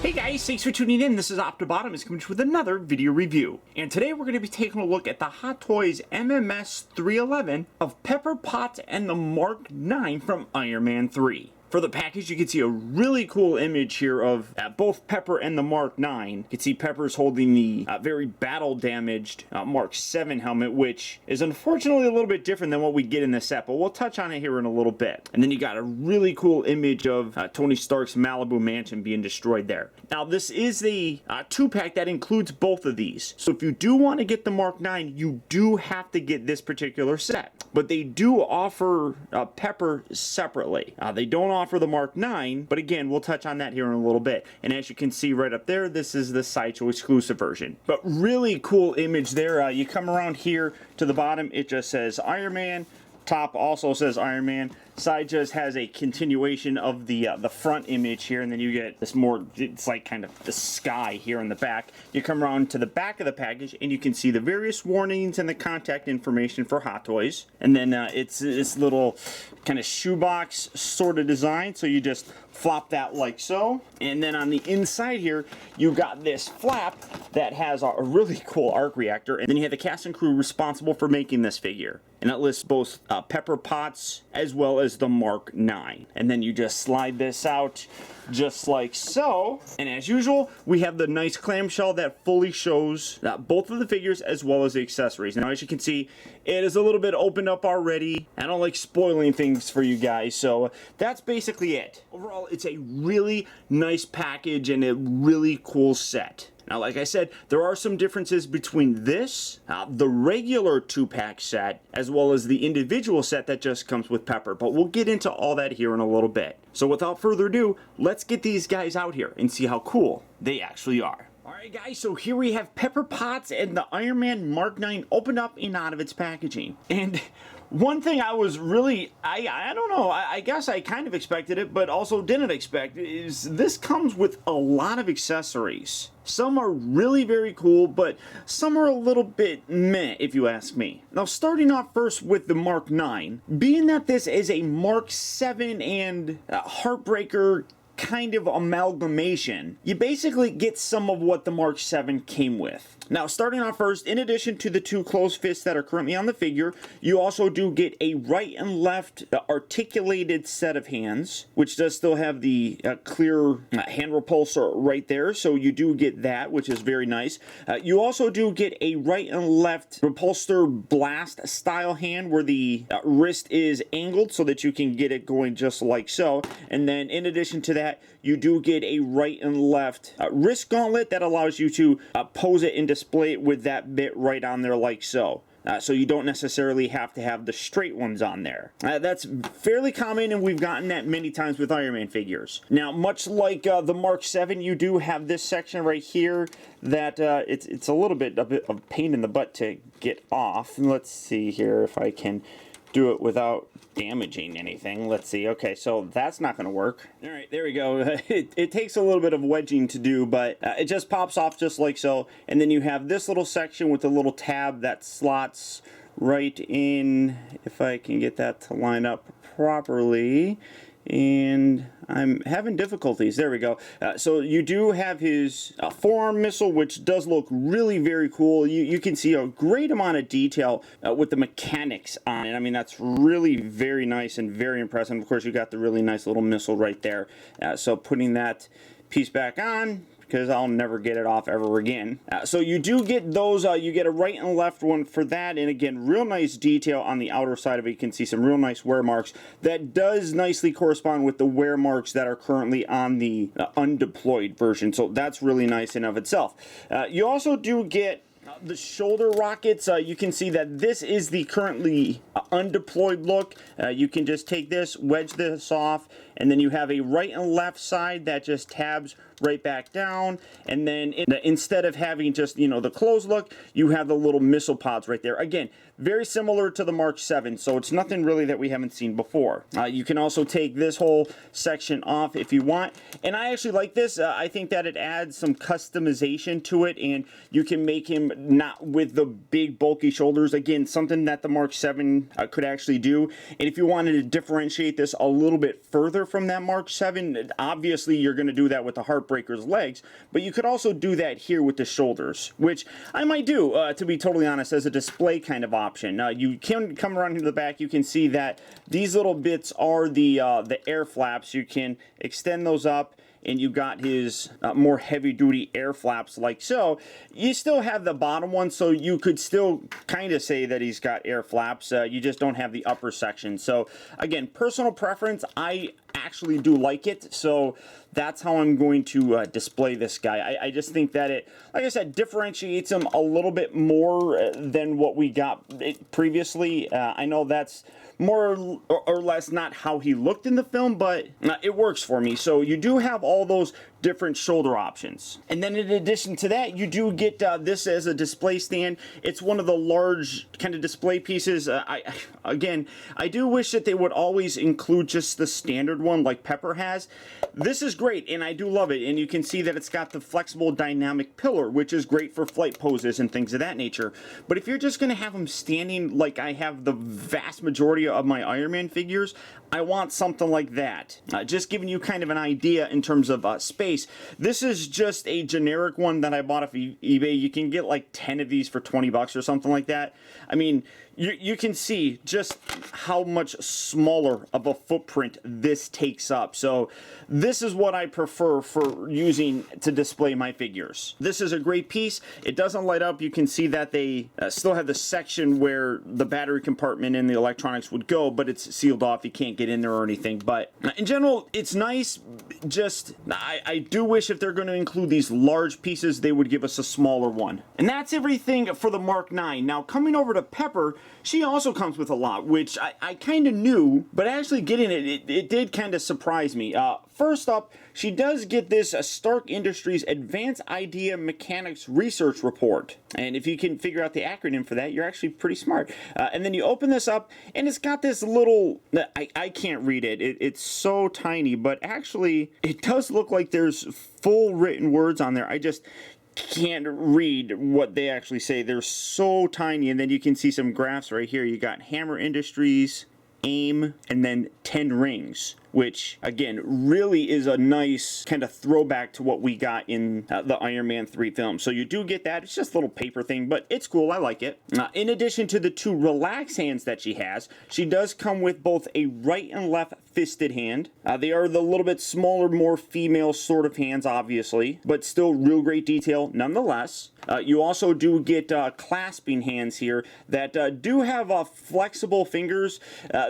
Hey guys, thanks for tuning in. This is Optibotimus coming with another video review. And today we're going to be taking a look at the Hot Toys MMS 311 of Pepper Potts and the Mark 9 from Iron Man 3. For the package, you can see a really cool image here of both Pepper and the Mark 9. You can see Pepper's holding the very battle-damaged Mark 7 helmet, which is unfortunately a little bit different than what we get in the set, but we'll touch on it here in a little bit. And then you got a really cool image of Tony Stark's Malibu mansion being destroyed there. Now, this is the 2-pack that includes both of these. So if you do want to get the Mark 9, you do have to get this particular set. But they do offer Pepper separately. They don't offer the Mark 9, but again, we'll touch on that here in a little bit. And as you can see right up there, this is the Sideshow exclusive version. But really cool image there. You come around here to the bottom, it just says Iron Man. Top also says Iron Man. Side just has a continuation of the front image here, and then you get this more, it's like kind of the sky here in the back. You come around to the back of the package, and you can see the various warnings and the contact information for Hot Toys. And then it's this little kind of shoebox sort of design, so you just flop that like so. And then on the inside here, you got this flap that has a really cool arc reactor, and then you have the cast and crew responsible for making this figure. And that lists both Pepper Potts as well as the Mark 9. And then you just slide this out just like so. And as usual, we have the nice clamshell that fully shows both of the figures as well as the accessories. Now, as you can see, it is a little bit opened up already. I don't like spoiling things for you guys, so that's basically it. Overall, it's a really nice package and a really cool set. Now, like I said, there are some differences between this, the regular 2-pack set, as well as the individual set that just comes with Pepper. But we'll get into all that here in a little bit. So without further ado, let's get these guys out here and see how cool they actually are. Alright guys, so here we have Pepper Potts and the Iron Man Mark 9 opened up and out of its packaging. And one thing I was really, I don't know, I guess I kind of expected it, but also didn't expect, is this comes with a lot of accessories. Some are really very cool, but some are a little bit meh, if you ask me. Now, starting off first with the Mark 9, being that this is a Mark 7 and Heartbreaker kind of amalgamation, you basically get some of what the Mark 7 came with. Now, starting off first, in addition to the 2 closed fists that are currently on the figure, you also do get a right and left articulated set of hands, which does still have the clear hand repulsor right there, so you do get that, which is very nice. You also do get a right and left repulsor blast style hand where the wrist is angled so that you can get it going just like so. And then in addition to that, you do get a right and left wrist gauntlet that allows you to pose it and display it with that bit right on there like so. So you don't necessarily have to have the straight ones on there. That's fairly common, and we've gotten that many times with Iron Man figures. Now, much like the Mark 7, you do have this section right here that it's a little bit of a pain in the butt to get off. Let's see here if I can do it without damaging anything. Let's see. Okay, so that's not going to work. All right, there we go. It takes a little bit of wedging to do, but it just pops off just like so. And then you have this little section with a little tab that slots right in, if I can get that to line up properly. And I'm having difficulties. There we go. So you do have his forearm missile, which does look really very cool. You can see a great amount of detail with the mechanics on it. I mean, that's really very nice and very impressive. Of course, you got the really nice little missile right there. So putting that piece back on, because I'll never get it off ever again. So you do get those, you get a right and left one for that, and again, real nice detail on the outer side of it. You can see some real nice wear marks. That does nicely correspond with the wear marks that are currently on the undeployed version, so that's really nice in of itself. You also do get the shoulder rockets. You can see that this is the currently undeployed look. You can just take this, wedge this off, and then you have a right and left side that just tabs right back down. And then instead of having just, you know, the closed look, you have the little missile pods right there. Again, very similar to the Mark 7, so it's nothing really that we haven't seen before. You can also take this whole section off if you want. And I actually like this. I think that it adds some customization to it, and you can make him not with the big bulky shoulders. Again, something that the Mark 7 could actually do. And if you wanted to differentiate this a little bit further figure from that Mark 7. Obviously, you're going to do that with the Heartbreaker's legs, but you could also do that here with the shoulders, which I might do, to be totally honest, as a display kind of option. You can come around to the back, you can see that these little bits are the air flaps. You can extend those up, and you got his more heavy-duty air flaps like so. You still have the bottom one, so you could still kind of say that he's got air flaps. You just don't have the upper section. So again, personal preference, I actually do like it, so that's how I'm going to display this guy. I just think that it, like I said, differentiates him a little bit more than what we got previously. I know that's more or less not how he looked in the film, but it works for me. So you do have all those different shoulder options. And then in addition to that, you do get this as a display stand. It's one of the large kind of display pieces. Again, I do wish that they would always include just the standard one like Pepper has. This is great, and I do love it. And you can see that it's got the flexible dynamic pillar, which is great for flight poses and things of that nature. But if you're just going to have him standing like I have the vast majority of my Iron Man figures, I want something like that. Just giving you kind of an idea in terms of space. This is just a generic one that I bought off eBay. You can get like 10 of these for 20 bucks or something like that. I mean, you can see just how much smaller of a footprint this takes up. So this is what I prefer for using to display my figures. This is a great piece. It doesn't light up. You can see that they still have the section where the battery compartment and the electronics would go, but it's sealed off. You can't get in there or anything. But in general, it's nice. Just, I do wish if they're going to include these large pieces, they would give us a smaller one. And that's everything for the Mark 9. Now, coming over to Pepper, she also comes with a lot, which I kind of knew, but actually getting it did kind of surprise me. First up, she does get this Stark Industries Advanced Idea Mechanics Research Report. And if you can figure out the acronym for that, you're actually pretty smart. And then you open this up, and it's got this little, I can't read it. It's so tiny, but actually, it does look like there's full written words on there. I just can't read what they actually say. They're so tiny. And then you can see some graphs right here. You got Hammer Industries, AIM, and then 10 rings, which again really is a nice kind of throwback to what we got in the Iron Man 3 film. So you do get that. It's just a little paper thing, but it's cool. I like it. In addition to the two relax hands that she has, she does come with both a right and left fisted hand. They are the little bit smaller, more female sort of hands, obviously, but still real great detail nonetheless. You also do get clasping hands here that do have flexible fingers.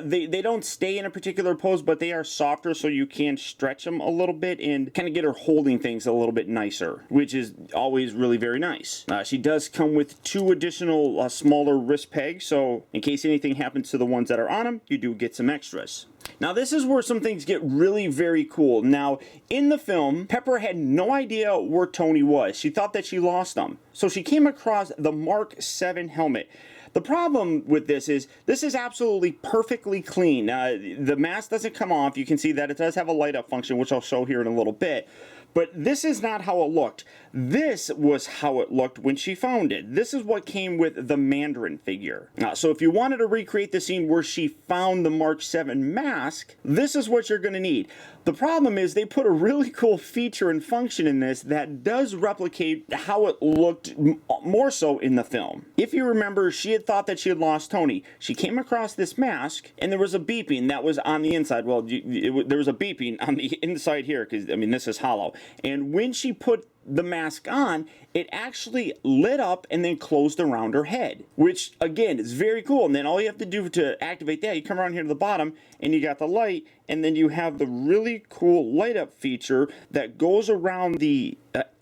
They don't stay in a particular pose, but they are softer, so you can stretch them a little bit and kind of get her holding things a little bit nicer, which is always really very nice. She does come with two additional smaller wrist pegs, so in case anything happens to the ones that are on them, you do get some extras. Now this is where some things get really very cool. Now in the film, Pepper had no idea where Tony was. She thought that she lost him. So she came across the Mark 7 helmet. The problem with this is absolutely perfectly clean. The mask doesn't come off. You can see that it does have a light up function, which I'll show here in a little bit. But this is not how it looked. This was how it looked when she found it. This is what came with the Mandarin figure. So if you wanted to recreate the scene where she found the Mark 7 mask, this is what you're going to need. The problem is they put a really cool feature and function in this that does replicate how it looked more so in the film. If you remember, she had thought that she had lost Tony. She came across this mask, and there was a beeping that was on the inside. Well, there was a beeping on the inside here, because, I mean, this is hollow. And when she put the mask on, it actually lit up and then closed around her head, which again is very cool. And then all you have to do to activate that, you come around here to the bottom and you got the light, and then you have the really cool light up feature that goes around the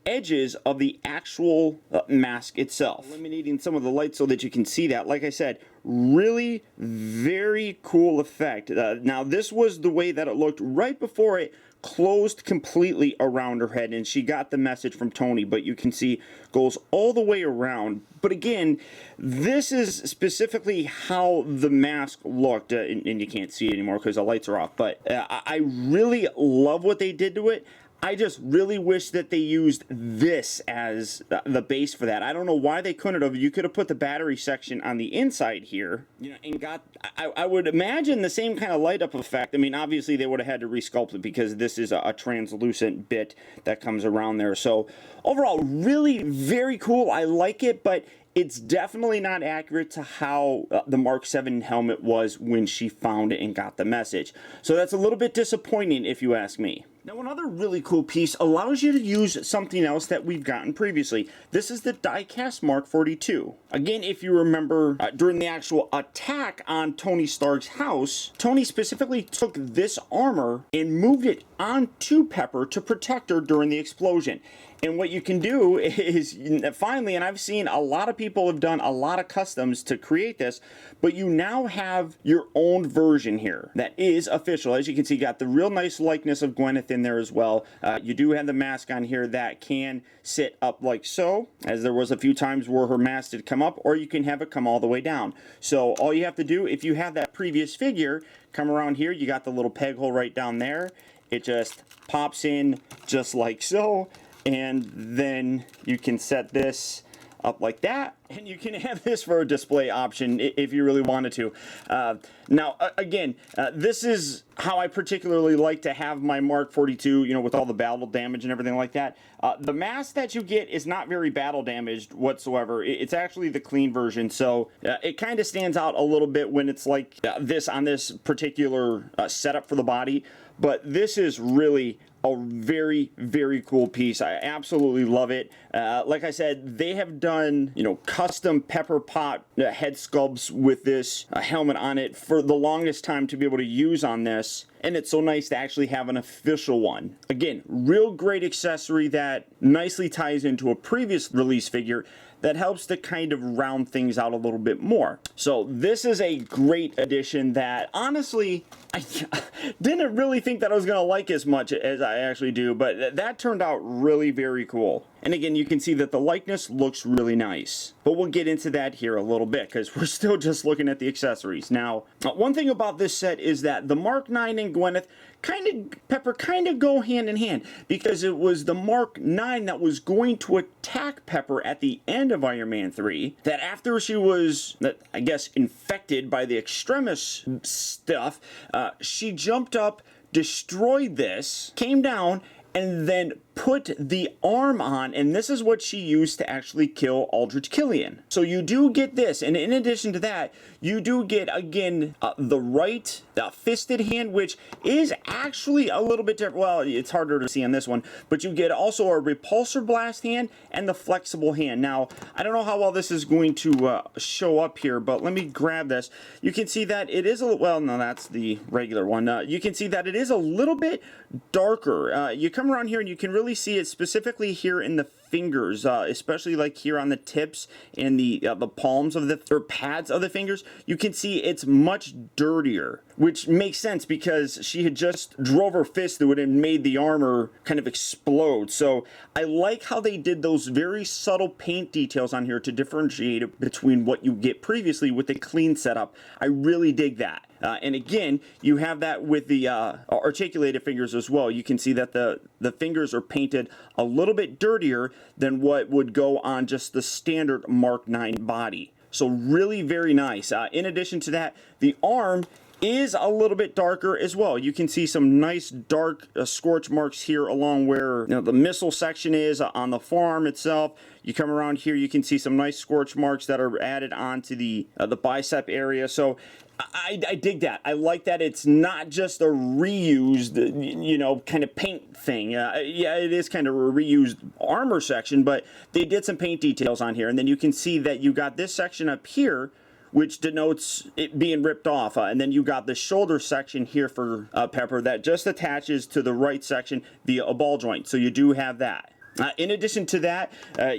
edges of the actual mask itself, eliminating some of the light so that you can see that. Like I said, really very cool effect. Now this was the way that it looked right before it closed completely around her head, and she got the message from Tony, but you can see goes all the way around. But again, this is specifically how the mask looked, and you can't see it anymore because the lights are off, but I really love what they did to it. I just really wish that they used this as the base for that. I don't know why they couldn't have. You could have put the battery section on the inside here, you know, and got, I would imagine the same kind of light up effect. I mean, obviously they would have had to resculpt it because this is a translucent bit that comes around there. So overall, really very cool. I like it, but it's definitely not accurate to how the Mark 7 helmet was when she found it and got the message. So that's a little bit disappointing if you ask me. Now, another really cool piece allows you to use something else that we've gotten previously. This is the Diecast Mark 42. Again, if you remember, during the actual attack on Tony Stark's house, Tony specifically took this armor and moved it onto Pepper to protect her during the explosion. And what you can do is, finally, and I've seen a lot of people have done a lot of customs to create this, but you now have your own version here that is official. As you can see, you got the real nice likeness of Gwyneth in there as well. You do have the mask on here that can sit up like so, as there was a few times where her mask did come up, or you can have it come all the way down. So all you have to do, if you have that previous figure, come around here, you got the little peg hole right down there. It just pops in just like so. And then you can set this up like that, and you can have this for a display option if you really wanted to. Now, again, this is how I particularly like to have my Mark 42, you know, with all the battle damage and everything like that. The mask that you get is not very battle damaged whatsoever. It's actually the clean version, so it kind of stands out a little bit when it's like this on this particular setup for the body. But this is really a very, very cool piece. I absolutely love it. Like I said, they have done, you know, custom Pepper Pot head sculpts with this helmet on it for the longest time to be able to use on this. And it's so nice to actually have an official one. Again, real great accessory that nicely ties into a previous release figure that helps to kind of round things out a little bit more. So this is a great addition that honestly, I didn't really think that I was gonna like as much as I actually do, but that turned out really very cool. And again, you can see that the likeness looks really nice. But we'll get into that here a little bit because we're still just looking at the accessories. Now, one thing about this set is that the Mark 9 and Gwyneth Pepper kind of go hand in hand, because it was the Mark 9 that was going to attack Pepper at the end of Iron Man 3, that after she was, I guess, infected by the extremis stuff, she jumped up, destroyed this, came down, and then put the arm on, and this is what she used to actually kill Aldrich Killian. So you do get this, and in addition to that, you do get, again, the right fisted hand, which is actually a little bit different. Well, it's harder to see on this one, but you get also a repulsor blast hand and the flexible hand. Now, I don't know how well this is going to show up here, but let me grab this. You can see that it is a, well, no, that's the regular one. You can see that it is a little bit darker. You come around here and you can really see it specifically here in the fingers, especially like here on the tips and the palms of the, or pads of the fingers. You can see it's much dirtier, which makes sense because she had just drove her fist through it and made the armor kind of explode. So I like how they did those very subtle paint details on here to differentiate it between what you get previously with the clean setup. I really dig that. And again, you have that with the articulated fingers as well. You can see that the fingers are painted a little bit dirtier than what would go on just the standard Mark 9 body. So really very nice. In addition to that, the arm is a little bit darker as well. You can see some nice dark scorch marks here along where, you know, the missile section is on the forearm itself. You come around here, you can see some nice scorch marks that are added onto the bicep area. So I dig that. I like that it's not just a reused, you know, kind of paint thing. Yeah, it is kind of a reused armor section, but they did some paint details on here. And then you can see that you got this section up here, which denotes it being ripped off. And then you got the shoulder section here for Pepper that just attaches to the right section via a ball joint. So you do have that. In addition to that,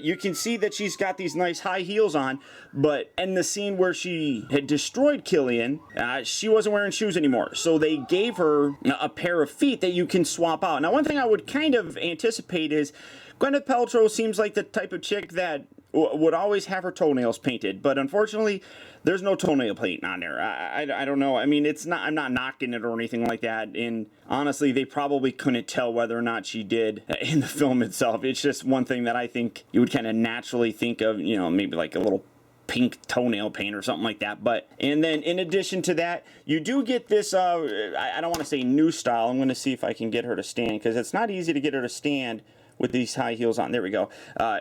you can see that she's got these nice high heels on, but in the scene where she had destroyed Killian, she wasn't wearing shoes anymore. So they gave her a pair of feet that you can swap out. Now, one thing I would kind of anticipate is Gwyneth Paltrow seems like the type of chick that would always have her toenails painted, but unfortunately, there's no toenail paint on there. I don't know. I mean, it's not. I'm not knocking it or anything like that. And honestly, they probably couldn't tell whether or not she did in the film itself. It's just one thing that I think you would kind of naturally think of. You know, maybe like a little pink toenail paint or something like that. But and then in addition to that, you do get this I don't want to say new style. I'm going to see if I can get her to stand, because it's not easy to get her to stand with these high heels on. There we go.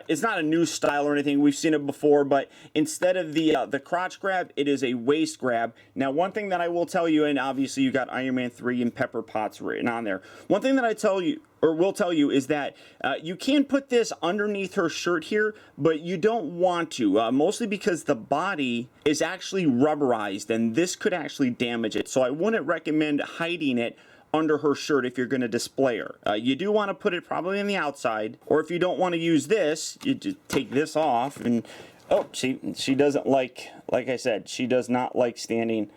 It's not a new style or anything. We've seen it before, but instead of the crotch grab, it is a waist grab. Now, one thing that I will tell you, and obviously you got Iron Man 3 and Pepper Potts written on there. One thing that I tell you, or will tell you, is that you can put this underneath her shirt here, but you don't want to, mostly because the body is actually rubberized, and this could actually damage it. So I wouldn't recommend hiding it under her shirt if you're going to display her. You do want to put it probably on the outside, or if you don't want to use this, you just take this off. And oh, she doesn't like I said, she does not like standing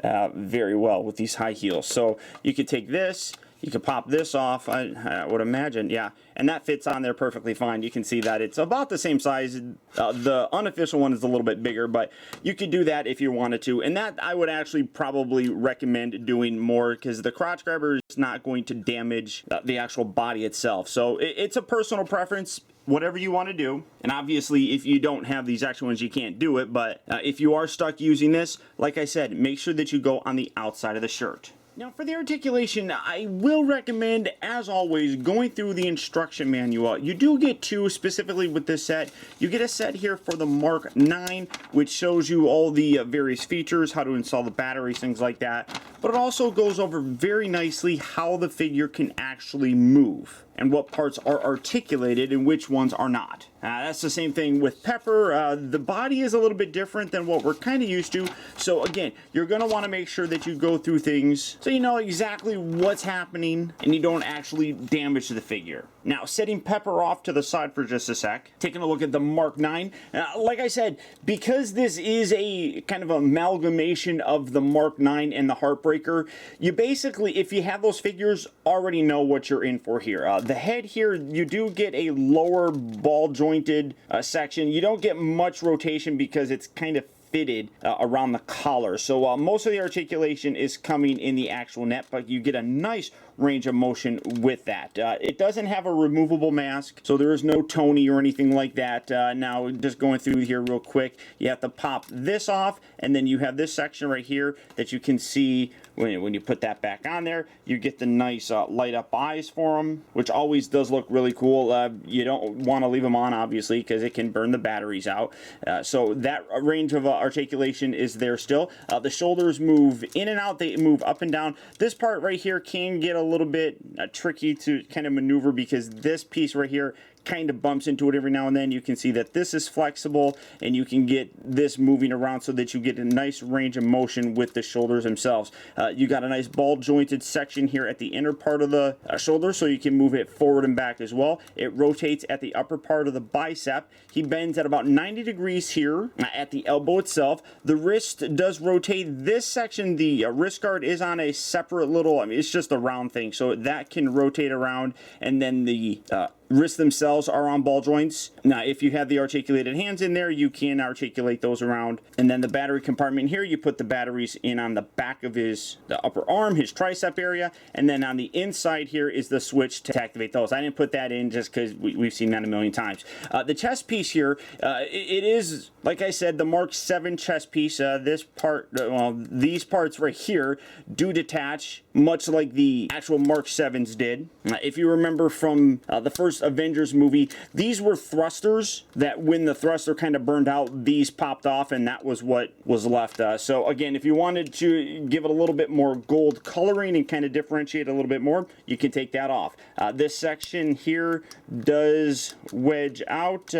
very well with these high heels. So you could take this, you could pop this off, I would imagine, yeah, and that fits on there perfectly fine. You can see that it's about the same size. The unofficial one is a little bit bigger, but you could do that if you wanted to, and that I would actually probably recommend doing more, because the crotch grabber is not going to damage the actual body itself. So it's a personal preference, whatever you want to do. And obviously, if you don't have these extra ones, you can't do it, but if you are stuck using this, like I said, make sure that you go on the outside of the shirt. Now, for the articulation, I will recommend, as always, going through the instruction manual. You do get two specifically with this set. You get a set here for the Mark 9, which shows you all the various features, how to install the batteries, things like that. But it also goes over very nicely how the figure can actually move, and what parts are articulated and which ones are not. That's the same thing with Pepper. The body is a little bit different than what we're kind of used to. So again, you're going to want to make sure that you go through things so you know exactly what's happening and you don't actually damage the figure. Now, setting Pepper off to the side for just a sec, taking a look at the Mark 9. Like I said, because this is a kind of amalgamation of the Mark 9 and the Heartbreaker, you basically, if you have those figures, already know what you're in for here. The head here, you do get a lower ball jointed section. You don't get much rotation because it's kind of fitted around the collar. So most of the articulation is coming in the actual net, but you get a nice range of motion with that. It doesn't have a removable mask, so there is no Tony or anything like that. Now, just going through here real quick, you have to pop this off, and then you have this section right here that you can see when you put that back on there. You get the nice light up eyes for them, which always does look really cool. You don't want to leave them on, obviously, because it can burn the batteries out. So that range of articulation is there still. The shoulders move in and out, they move up and down. This part right here can get a little bit tricky to kind of maneuver, because this piece right here kind of bumps into it every now and then. You can see that this is flexible, and you can get this moving around so that you get a nice range of motion with the shoulders themselves. You got a nice ball jointed section here at the inner part of the shoulder, so you can move it forward and back as well. It rotates at the upper part of the bicep. He bends at about 90 degrees here at the elbow itself. The wrist does rotate. This section, the wrist guard, is on a separate little, I mean, it's just a round thing, so that can rotate around, and then the wrists themselves are on ball joints. Now, if you have the articulated hands in there, you can articulate those around. And then the battery compartment here, you put the batteries in on the back of the upper arm, his tricep area, and then on the inside here is the switch to activate those. I didn't put that in just because we've seen that a million times. The chest piece here, it is, like I said, the Mark 7 chest piece. This part, well, these parts right here do detach, much like the actual Mark 7s did. If you remember from the first Avengers movie, these were thrusters that when the thruster kind of burned out, these popped off, and that was what was left. So again, if you wanted to give it a little bit more gold coloring and kind of differentiate a little bit more, you can take that off. This section here does wedge out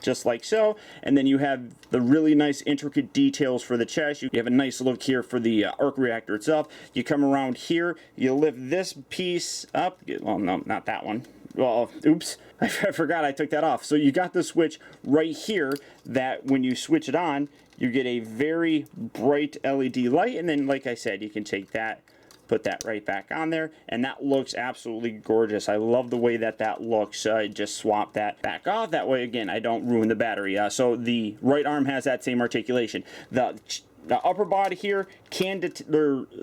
just like so, and then you have the really nice intricate details for the chest. You have a nice look here for the arc reactor itself. You come around here, you lift this piece up, well, no, not that one. Well, oops, I forgot I took that off. So you got the switch right here that when you switch it on, you get a very bright LED light, and then, like I said, you can take that put that right back on there, and that looks absolutely gorgeous. I love the way that that looks. Just swap that back off. That way, again, I don't ruin the battery. So the right arm has that same articulation. The upper body here can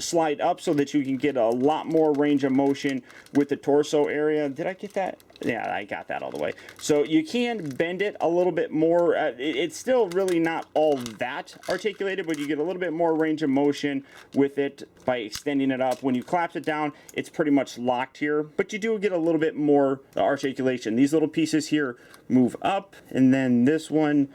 slide up so that you can get a lot more range of motion with the torso area. Did I get that? Yeah, I got that all the way. So you can bend it a little bit more. It's still really not all that articulated, but you get a little bit more range of motion with it by extending it up. When you collapse it down, it's pretty much locked here, but you do get a little bit more articulation. These little pieces here move up, and then this one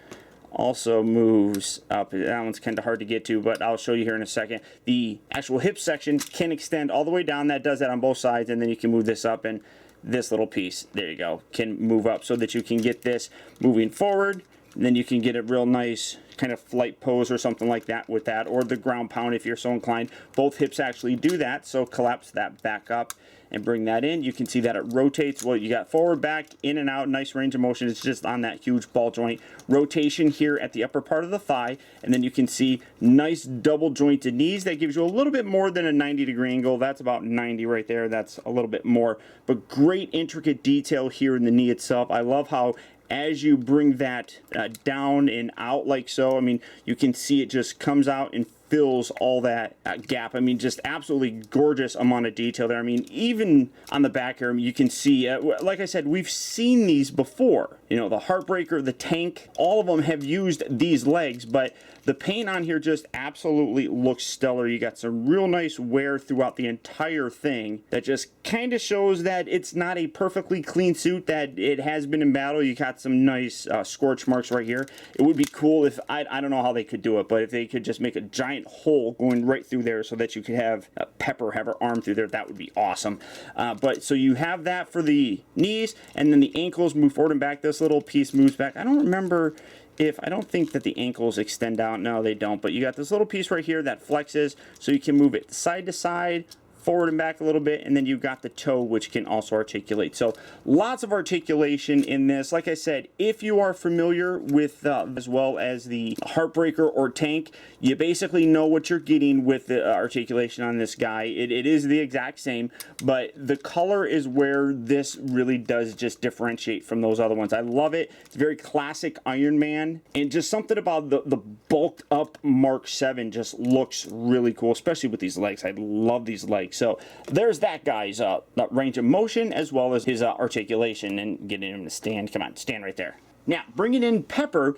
also moves up. That one's kind of hard to get to, but I'll show you here in a second. The actual hip section can extend all the way down. That does that on both sides, and then you can move this up, and this little piece, there you go, can move up so that you can get this moving forward. And then you can get a real nice kind of flight pose or something like that with that, or the ground pound if you're so inclined. Both hips actually do that, so collapse that back up and bring that in. You can see that it rotates. Well, you got forward, back, in and out, nice range of motion. It's just on that huge ball joint. Rotation here at the upper part of the thigh, and then you can see nice double jointed knees. That gives you a little bit more than a 90-degree angle. That's about 90 right there. That's a little bit more, but great intricate detail here in the knee itself. I love how as you bring that down and out like so, I mean, you can see it just comes out and fills all that gap. I mean, just absolutely gorgeous amount of detail there. I mean, even on the back here, you can see, like I said, we've seen these before. You know, the Heartbreaker, the Tank, all of them have used these legs, but the paint on here just absolutely looks stellar. You got some real nice wear throughout the entire thing that just kind of shows that it's not a perfectly clean suit, that it has been in battle. You got some nice scorch marks right here. It would be cool if, I don't know how they could do it, but if they could just make a giant hole going right through there so that you could have Pepper have her arm through there, that would be awesome. But so you have that for the knees, and then the ankles move forward and back. This little piece moves back. I don't remember if, I don't think that the ankles extend out. No, they don't. But you got this little piece right here that flexes, so you can move it side to side, forward and back a little bit, and then you've got the toe, which can also articulate. So lots of articulation in this. Like I said, if you are familiar with as well as the Heartbreaker or Tank, you basically know what you're getting with the articulation on this guy. It is the exact same, but the color is where this really does just differentiate from those other ones. I love it. It's very classic Iron Man, and just something about the bulked up Mark 7 just looks really cool, especially with these legs. I love these legs. So there's that guy's range of motion as well as his articulation, and getting him to stand. Come on, stand right there. Now, bringing in Pepper,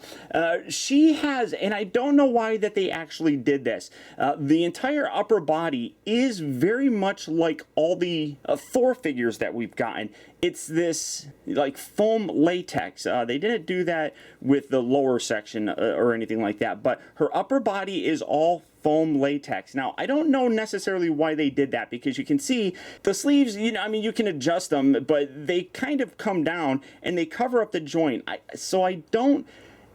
she has, and I don't know why that they actually did this, the entire upper body is very much like all the Thor figures that we've gotten. It's this like foam latex. They didn't do that with the lower section or anything like that, but her upper body is all foam latex. Now, I don't know necessarily why they did that, because you can see the sleeves, you know, I mean, you can adjust them, but they kind of come down and they cover up the joint. So I don't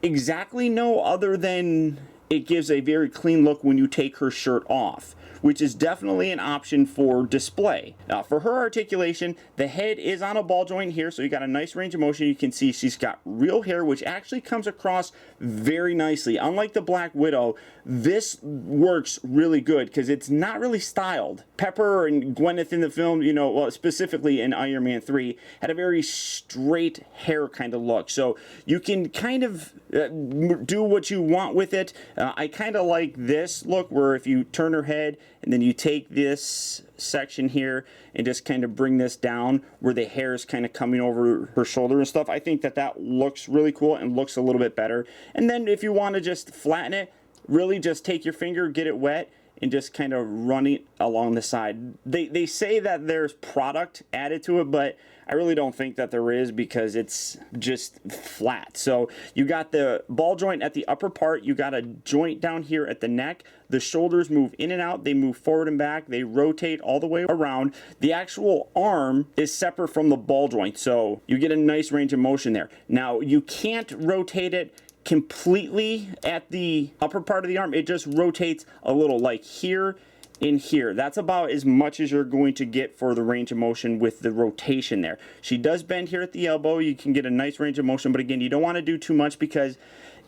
exactly know, other than it gives a very clean look when you take her shirt off, which is definitely an option for display. For her articulation, the head is on a ball joint here, so you got a nice range of motion. You can see she's got real hair, which actually comes across very nicely. Unlike the Black Widow, this works really good because it's not really styled. Pepper and Gwyneth in the film, you know, well, specifically in Iron Man 3, had a very straight hair kind of look. So you can kind of do what you want with it. I kind of like this look where if you turn her head and then you take this section here and just kind of bring this down where the hair is kind of coming over her shoulder and stuff. I think that that looks really cool and looks a little bit better. And then if you want to just flatten it, really just take your finger, get it wet, and just kind of run it along the side. They say that there's product added to it, but I really don't think that there is, because it's just flat. So you got the ball joint at the upper part, you got a joint down here at the neck, the shoulders move in and out, they move forward and back, they rotate all the way around. The actual arm is separate from the ball joint, so you get a nice range of motion there. Now, you can't rotate it completely at the upper part of the arm. It just rotates a little, like here in here. That's about as much as you're going to get for the range of motion with the rotation there. She does bend here at the elbow. You can get a nice range of motion, but again, you don't want to do too much, because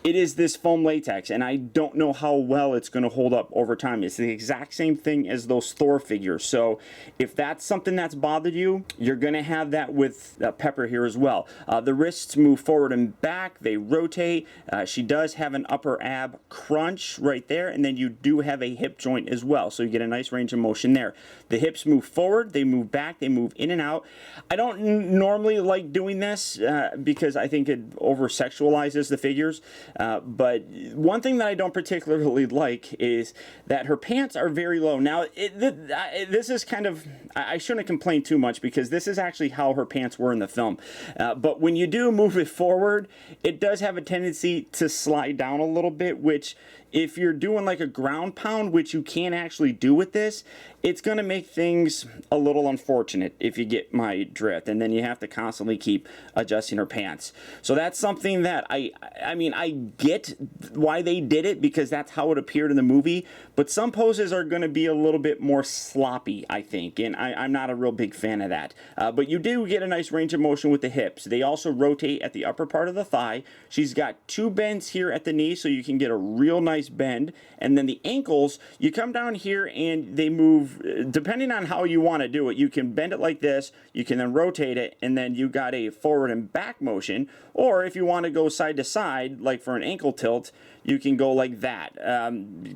it is this foam latex, and I don't know how well it's going to hold up over time. It's the exact same thing as those Thor figures. So if that's something that's bothered you, you're going to have that with Pepper here as well. The wrists move forward and back. They rotate. She does have an upper ab crunch right there, and then you do have a hip joint as well. So you get a nice range of motion there. The hips move forward. They move back. They move in and out. I don't normally like doing this because I think it over-sexualizes the figures. But one thing that I don't particularly like is that her pants are very low. Now, this is kind of, I shouldn't complain too much because this is actually how her pants were in the film. But when you do move it forward, it does have a tendency to slide down a little bit, which if you're doing like a ground pound, which you can actually do with this, it's going to make things a little unfortunate if you get my drift, and then you have to constantly keep adjusting her pants. So that's something that I mean, I get why they did it because that's how it appeared in the movie, but some poses are going to be a little bit more sloppy, I think, and I'm not a real big fan of that. But you do get a nice range of motion with the hips. They also rotate at the upper part of the thigh. She's got 2 bends here at the knee, so you can get a real nice bend, and then the ankles, you come down here and they move depending on how you want to do it. You can bend it like this, you can then rotate it, and then you got a forward and back motion, or if you want to go side to side like for an ankle tilt, you can go like that.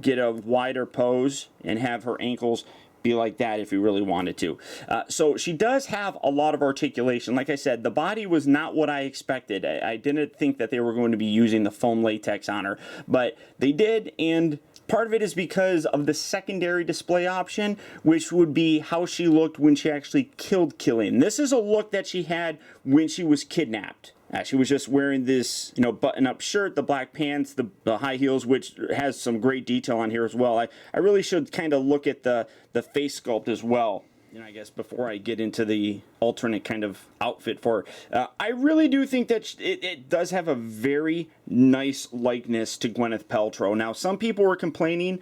Get a wider pose and have her ankles be like that if you really wanted to. So she does have a lot of articulation. Like I said, the body was not what I expected. I didn't think that they were going to be using the foam latex on her, but they did, and part of it is because of the secondary display option, which would be how she looked when she actually killed Killian. This is a look that she had when she was kidnapped. She was just wearing this, you know, button-up shirt, the black pants, the high heels, which has some great detail on here as well. I really should kind of look at the face sculpt as well, you know, I guess before I get into the alternate kind of outfit for her. I really do think that it does have a very nice likeness to Gwyneth Paltrow. Now, some people were complaining.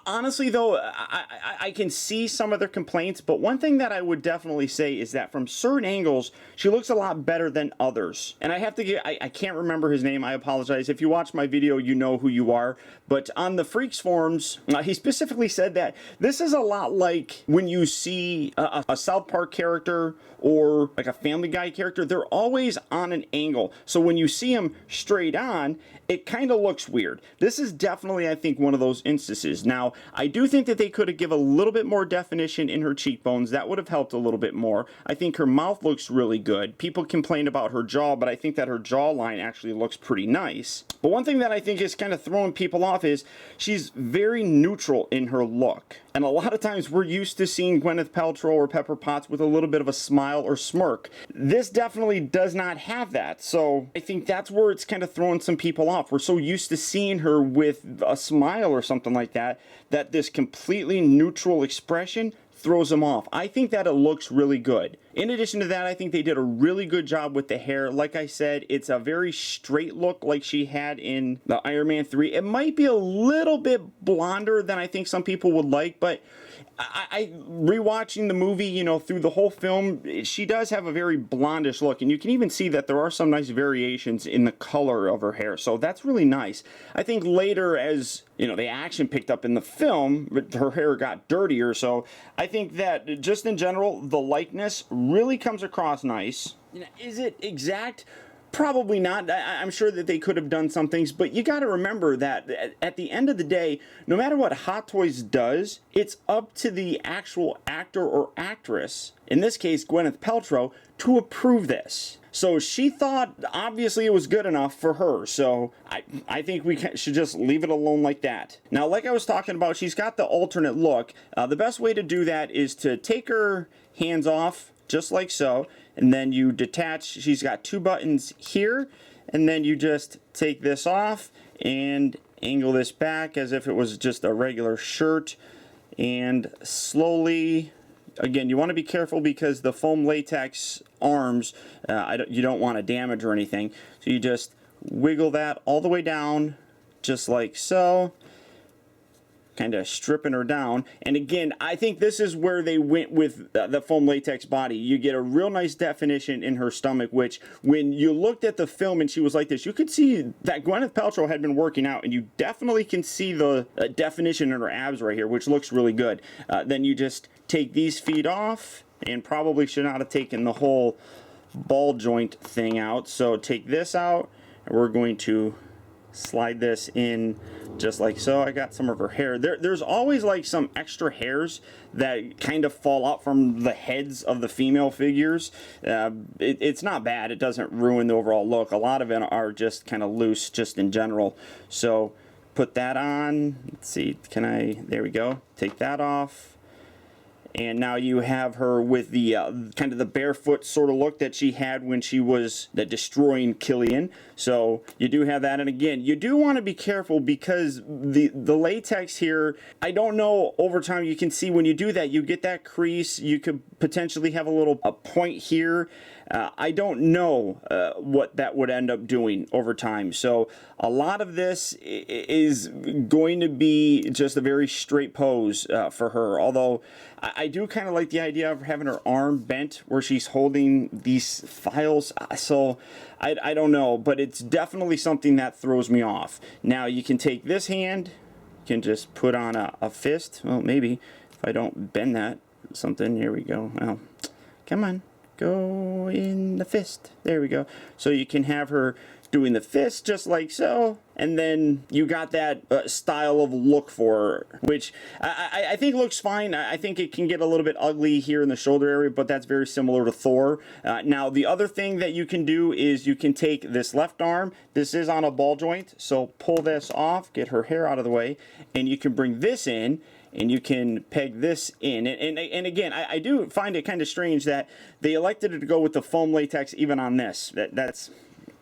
Honestly, though, I can see some of their complaints, but one thing that I would definitely say is that from certain angles, she looks a lot better than others. And I have to get, I can't remember his name, I apologize. If you watch my video, you know who you are. But on the Freaks forums, he specifically said that this is a lot like when you see a South Park character or like a Family Guy character, they're always on an angle. So when you see them straight on, it kind of looks weird. This is definitely, I think, one of those instances. Now, I do think that they could have given a little bit more definition in her cheekbones. That would have helped a little bit more. I think her mouth looks really good. People complain about her jaw, but I think that her jawline actually looks pretty nice. But one thing that I think is kind of throwing people off is she's very neutral in her look. And a lot of times we're used to seeing Gwyneth Paltrow or Pepper Potts with a little bit of a smile or smirk. This definitely does not have that. So I think that's where it's kind of throwing some people off. We're so used to seeing her with a smile or something like that, that this completely neutral expression throws them off. I think that it looks really good. In addition to that, I think they did a really good job with the hair. Like I said, it's a very straight look like she had in the Iron Man 3. It might be a little bit blonder than I think some people would like, but I rewatching the movie, you know, through the whole film, she does have a very blondish look, and you can even see that there are some nice variations in the color of her hair, so that's really nice. I think later, as you know, the action picked up in the film, her hair got dirtier, so I think that just in general, the likeness really comes across nice. You know, is it exact? Probably not. I'm sure that they could have done some things, but you got to remember that at the end of the day, no matter what Hot Toys does, it's up to the actual actor or actress, in this case Gwyneth Paltrow, to approve this. So she thought obviously it was good enough for her, so I think we should just leave it alone like that. Now, like I was talking about, she's got the alternate look. The best way to do that is to take her hands off, just like so, and then you detach. She's got 2 buttons here, and then you just take this off and angle this back as if it was just a regular shirt, and slowly, again, you want to be careful because the foam latex arms, you don't want to damage or anything, so you just wiggle that all the way down, just like so, kind of stripping her down. And again, I think this is where they went with the foam latex body. You get a real nice definition in her stomach, which when you looked at the film and she was like this, you could see that Gwyneth Paltrow had been working out, and you definitely can see the definition in her abs right here, which looks really good. Then you just take these feet off, and probably should not have taken the whole ball joint thing out. So take this out, and we're going to slide this in just like so. I got some of her hair. There's always like some extra hairs that kind of fall out from the heads of the female figures. It's not bad. It doesn't ruin the overall look. A lot of them are just kind of loose just in general. So put that on. Let's see. Can I? There we go. Take that off. And now you have her with the kind of the barefoot sort of look that she had when she was destroying Killian. So you do have that. And again, you do want to be careful because the latex here, I don't know, over time you can see when you do that, you get that crease. You could potentially have a point here. I don't know what that would end up doing over time. So a lot of this is going to be just a very straight pose for her. Although I do kind of like the idea of having her arm bent where she's holding these files. So I don't know, but it's definitely something that throws me off. Now you can take this hand, you can just put on a fist. Well, maybe if I don't bend that something. Here we go. Well, come on. Go in the fist. There we go. So you can have her doing the fist just like so, and then you got that style of look for her, which I think looks fine. I think it can get a little bit ugly here in the shoulder area, but that's very similar to Thor. Now the other thing that you can do is you can take this left arm. This is on a ball joint, so pull this off, get her hair out of the way, and you can bring this in, and you can peg this in. And again, I do find it kind of strange that they elected to go with the foam latex even on this. That's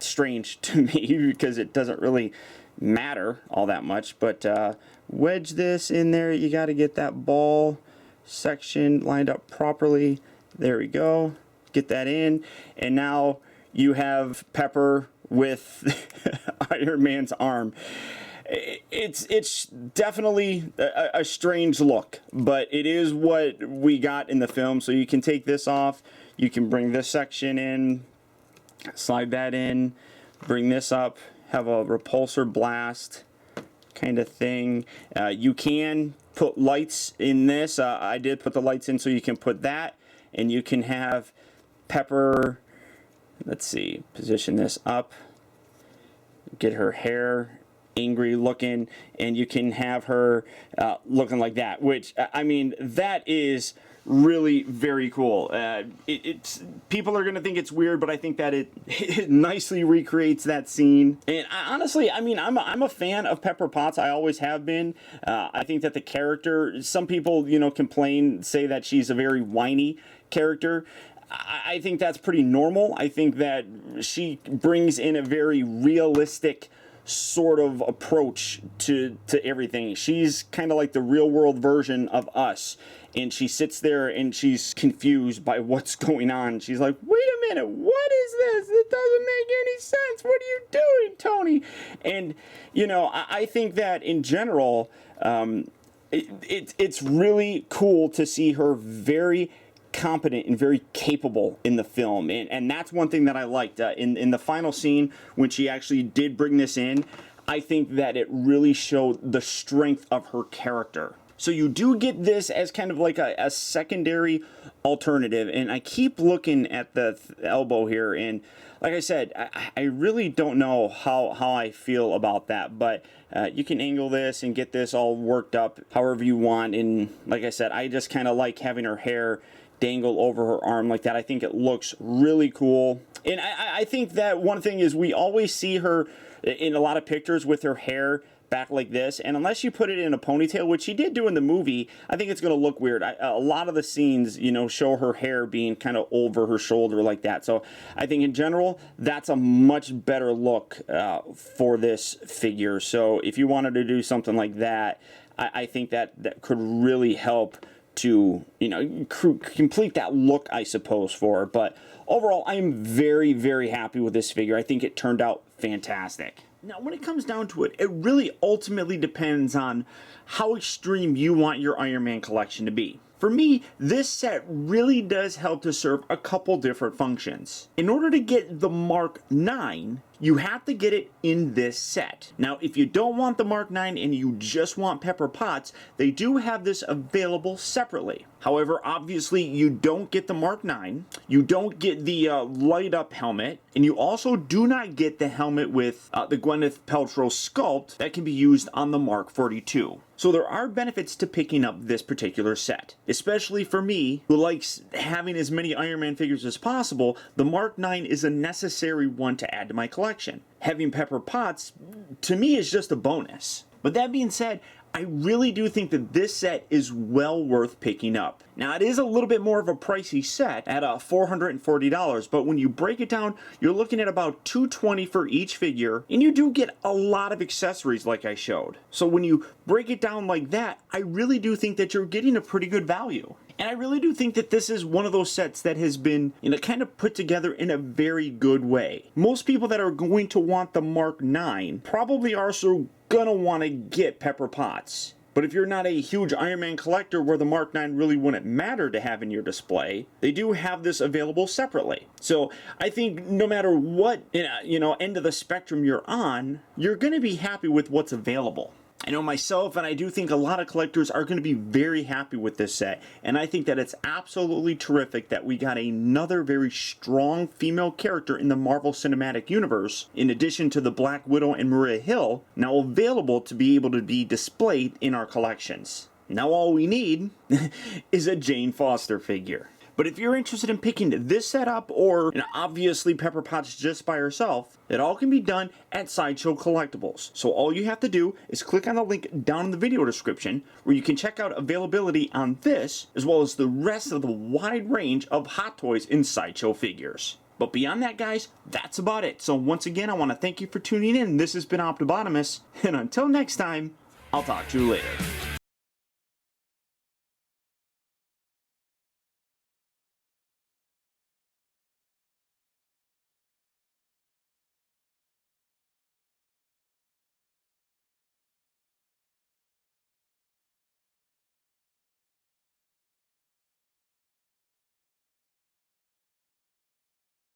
strange to me because it doesn't really matter all that much. But wedge this in there. You got to get that ball section lined up properly. There we go. Get that in. And now you have Pepper with Iron Man's arm. It's definitely a strange look, but it is what we got in the film. So you can take this off, you can bring this section in, slide that in, bring this up, have a repulsor blast kind of thing. You can put lights in this. I did put the lights in so you can put that, and you can have Pepper, let's see, position this up, get her hair angry looking, and you can have her looking like that, which I mean, that is really very cool. It's people are gonna think it's weird, but I think that it nicely recreates that scene. And honestly, I mean, I'm a fan of Pepper Potts. I always have been. I think that the character, some people complain, say that she's a very whiny character. I think that's pretty normal. I think that she brings in a very realistic sort of approach to everything. She's kind of like the real world version of us, and she sits there and she's confused by what's going on. She's like, wait a minute, what is this? It doesn't make any sense. What are you doing, Tony? And I think that in general, it's really cool to see her very competent and very capable in the film, and that's one thing that I liked in the final scene when she actually did bring this in. I think that it really showed the strength of her character. So you do get this as kind of like a secondary alternative, and I keep looking at the elbow here, and like I said, I really don't know how I feel about that, but you can angle this and get this all worked up however you want. And like I said, I just kind of like having her hair dangle over her arm like that. I think it looks really cool. And I think that one thing is we always see her in a lot of pictures with her hair back like this, and unless you put it in a ponytail, which she did do in the movie, I think it's going to look weird. A lot of the scenes, show her hair being kind of over her shoulder like that. So I think in general, that's a much better look for this figure. So if you wanted to do something like that, I think that could really help to complete that look, I suppose, for her. But overall, I am very, very happy with this figure. I think it turned out fantastic. Now, when it comes down to it, it really ultimately depends on how extreme you want your Iron Man collection to be. For me, this set really does help to serve a couple different functions. In order to get the Mark 9, you have to get it in this set. Now, if you don't want the Mark 9 and you just want Pepper Potts, they do have this available separately. However, obviously, you don't get the Mark 9, you don't get the light-up helmet, and you also do not get the helmet with the Gwyneth Paltrow sculpt that can be used on the Mark 42. So there are benefits to picking up this particular set. Especially for me, who likes having as many Iron Man figures as possible, the Mark 9 is a necessary one to add to my collection. Having Pepper Potts, to me, is just a bonus. But that being said, I really do think that this set is well worth picking up. Now, it is a little bit more of a pricey set at $440, but when you break it down, you're looking at about $220 for each figure, and you do get a lot of accessories like I showed. So when you break it down like that, I really do think that you're getting a pretty good value. And I really do think that this is one of those sets that has been, kind of put together in a very good way. Most people that are going to want the Mark 9 probably are also gonna want to get Pepper Potts. But if you're not a huge Iron Man collector where the Mark 9 really wouldn't matter to have in your display, they do have this available separately. So I think no matter what, end of the spectrum you're on, you're gonna be happy with what's available. I know myself, and I do think a lot of collectors are going to be very happy with this set, and I think that it's absolutely terrific that we got another very strong female character in the Marvel Cinematic Universe, in addition to the Black Widow and Maria Hill, now available to be able to be displayed in our collections. Now all we need is a Jane Foster figure. But if you're interested in picking this setup, or obviously Pepper Potts just by herself, it all can be done at Sideshow Collectibles. So all you have to do is click on the link down in the video description, where you can check out availability on this, as well as the rest of the wide range of Hot Toys and Sideshow figures. But beyond that, guys, that's about it. So once again, I want to thank you for tuning in. This has been Optibotimus, and until next time, I'll talk to you later.